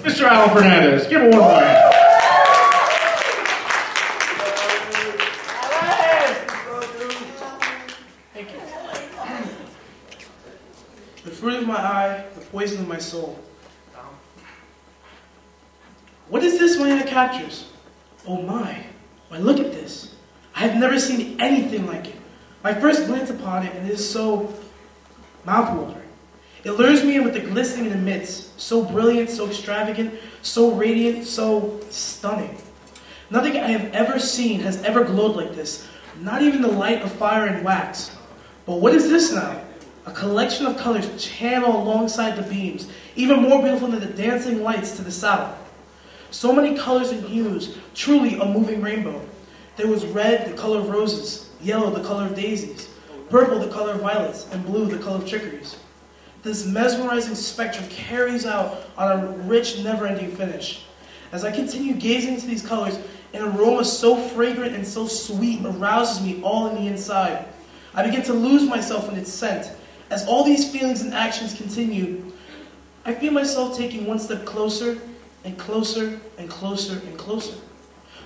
Mr. Alan Fernandez. Give him one more hand. Thank you. The fruit of my eye, the poison of my soul. What is this my eye captures? Oh my, why look at this. I have never seen anything like it. My first glance upon it, and it is so mouth-watering. It lures me in with the glistening in the midst, so brilliant, so extravagant, so radiant, so stunning. Nothing I have ever seen has ever glowed like this, not even the light of fire and wax. But what is this now? A collection of colors channeled alongside the beams, even more beautiful than the dancing lights to the south. So many colors and hues, truly a moving rainbow. There was red, the color of roses, yellow, the color of daisies, purple, the color of violets, and blue, the color of chicories. This mesmerizing spectrum carries out on a rich, never-ending finish. As I continue gazing into these colors, an aroma so fragrant and so sweet arouses me all in the inside. I begin to lose myself in its scent. As all these feelings and actions continue, I feel myself taking one step closer and closer and closer and closer.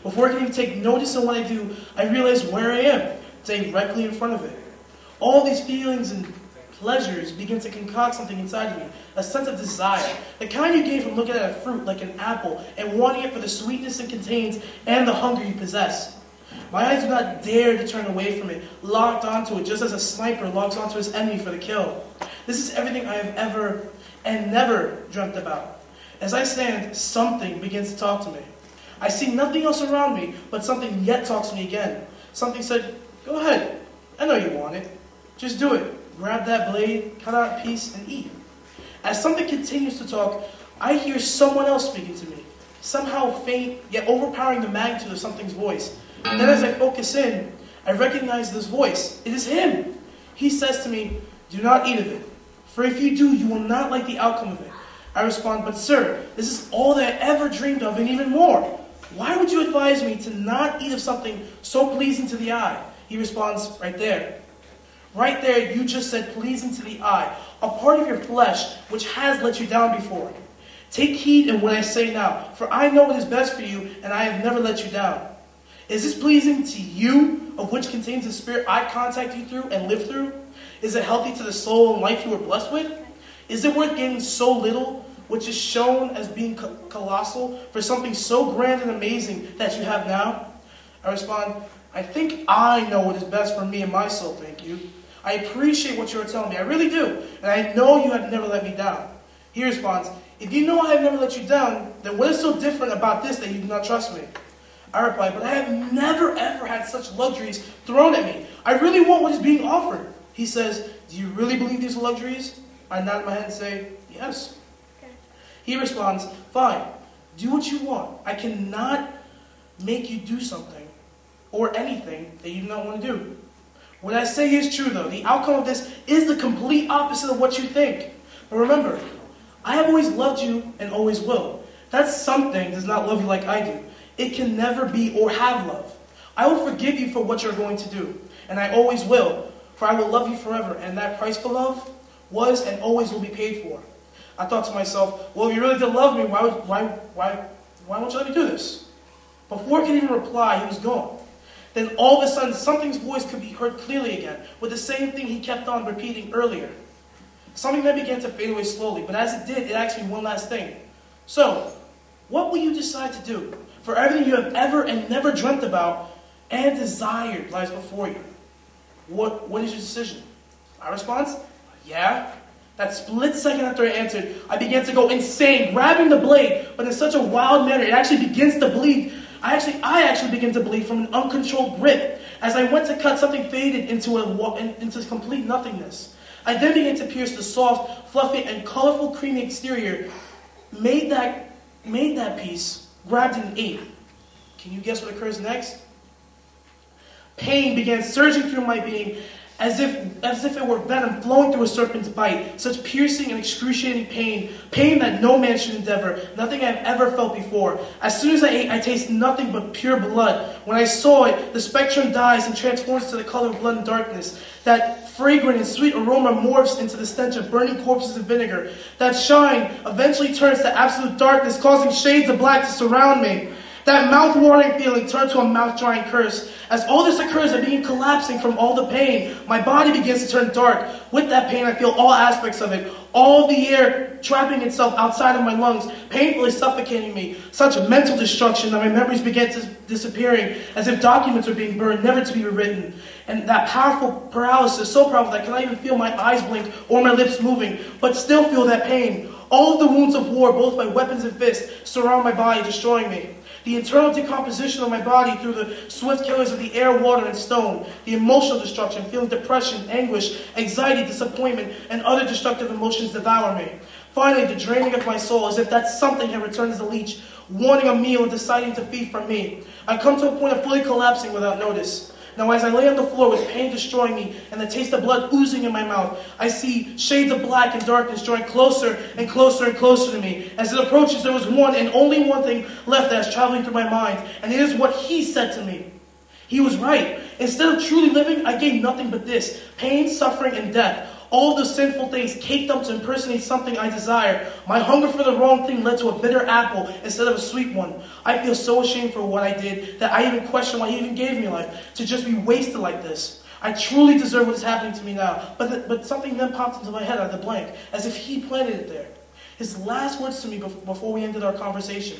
Before I can even take notice of what I do, I realize where I am, directly in front of it. All these feelings and pleasures begin to concoct something inside of me, a sense of desire, the kind you gain from looking at a fruit like an apple and wanting it for the sweetness it contains and the hunger you possess. My eyes do not dare to turn away from it, locked onto it, just as a sniper locks onto his enemy for the kill. This is everything I have ever and never dreamt about. As I stand, something begins to talk to me. I see nothing else around me, but something yet talks to me again. Something said, go ahead, I know you want it. Just do it. Grab that blade, cut out a piece, and eat. As something continues to talk, I hear someone else speaking to me, somehow faint, yet overpowering the magnitude of something's voice. And then as I focus in, I recognize this voice. It is him. He says to me, do not eat of it, for if you do, you will not like the outcome of it. I respond, but sir, this is all that I ever dreamed of and even more. Why would you advise me to not eat of something so pleasing to the eye? He responds, right there. Right there, you just said pleasing to the eye, a part of your flesh which has let you down before. Take heed in what I say now, for I know what is best for you, and I have never let you down. Is this pleasing to you, of which contains the spirit I contact you through and live through? Is it healthy to the soul and life you were blessed with? Is it worth gaining so little, which is shown as being colossal, for something so grand and amazing that you have now? I respond, I think I know what is best for me and my soul, thank you. I appreciate what you are telling me, I really do, and I know you have never let me down. He responds, if you know I have never let you down, then what is so different about this that you do not trust me? I reply, but I have never ever had such luxuries thrown at me. I really want what is being offered. He says, do you really believe these are luxuries? I nod my head and say, yes. Okay. He responds, fine, do what you want. I cannot make you do something or anything that you do not want to do. What I say is true though. The outcome of this is the complete opposite of what you think. But remember, I have always loved you and always will. That something does not love you like I do. It can never be or have love. I will forgive you for what you're going to do, and I always will, for I will love you forever, and that price for love was and always will be paid for. I thought to myself, well, if you really did love me, why won't you let me do this? Before I could even reply, he was gone. Then all of a sudden, something's voice could be heard clearly again, with the same thing he kept on repeating earlier. Something that began to fade away slowly, but as it did, it asked me one last thing. So, what will you decide to do? For everything you have ever and never dreamt about and desired lies before you. What is your decision? My response? Yeah. That split second after I answered, I began to go insane, grabbing the blade, but in such a wild manner, it actually begins to bleed. I actually begin to bleed from an uncontrolled grip. As I went to cut, something faded into complete nothingness. I then began to pierce the soft, fluffy, and colorful creamy exterior, made that piece, grabbed it and ate. Can you guess what occurs next? Pain began surging through my being as if it were venom flowing through a serpent's bite. Such piercing and excruciating pain that no man should endeavor, nothing I've ever felt before. As soon as I ate, I tasted nothing but pure blood. When I saw it, the spectrum dies and transforms to the color of blood and darkness. That fragrant and sweet aroma morphs into the stench of burning corpses and vinegar. That shine eventually turns to absolute darkness, causing shades of black to surround me. That mouth-watering feeling turned to a mouth-drying curse. As all this occurs, I begin collapsing from all the pain. My body begins to turn dark. With that pain, I feel all aspects of it. All the air trapping itself outside of my lungs, painfully suffocating me. Such mental destruction that my memories began disappearing, as if documents were being burned, never to be rewritten. And that powerful paralysis, so powerful that I cannot even feel my eyes blink or my lips moving, but still feel that pain. All of the wounds of war, both by weapons and fists, surround my body, destroying me. The internal decomposition of my body through the swift killers of the air, water, and stone. The emotional destruction, feeling depression, anguish, anxiety, disappointment, and other destructive emotions devour me. Finally, the draining of my soul, as if that something had returned as a leech, wanting a meal and deciding to feed from me. I come to a point of fully collapsing without notice. Now, as I lay on the floor with pain destroying me and the taste of blood oozing in my mouth, I see shades of black and darkness drawing closer and closer and closer to me. As it approaches, there was one and only one thing left that is traveling through my mind, and it is what he said to me. He was right. Instead of truly living, I gained nothing but this: pain, suffering, and death. All those sinful things caked up to impersonate something I desire. My hunger for the wrong thing led to a bitter apple instead of a sweet one. I feel so ashamed for what I did that I even question why he even gave me life, to just be wasted like this. I truly deserve what is happening to me now. But something then popped into my head out of the blank, as if he planted it there. His last words to me before we ended our conversation: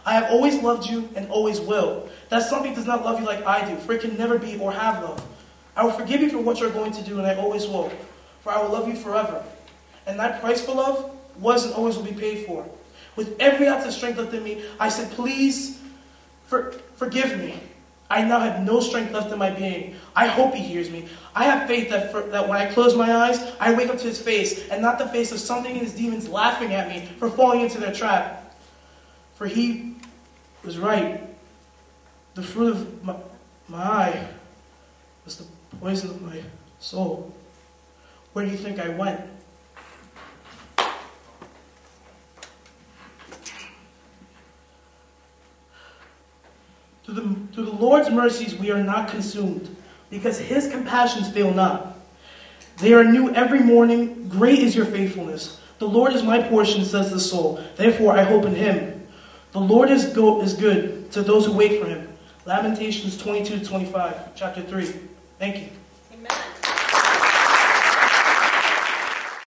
I have always loved you and always will. That something does not love you like I do, for it can never be or have love. I will forgive you for what you're going to do, and I always will. For I will love you forever. And that price for love was and always will be paid for. With every ounce of strength left in me, I said, please forgive me. I now have no strength left in my being. I hope he hears me. I have faith that when I close my eyes, I wake up to his face, and not the face of something in his demons laughing at me for falling into their trap. For he was right. The fruit of my eye was the poison of my soul. Where do you think I went? Through the Lord's mercies we are not consumed, because his compassions fail not. They are new every morning. Great is your faithfulness. The Lord is my portion, says the soul. Therefore I hope in him. The Lord is good to those who wait for him. Lamentations 22-25, chapter 3. Thank you.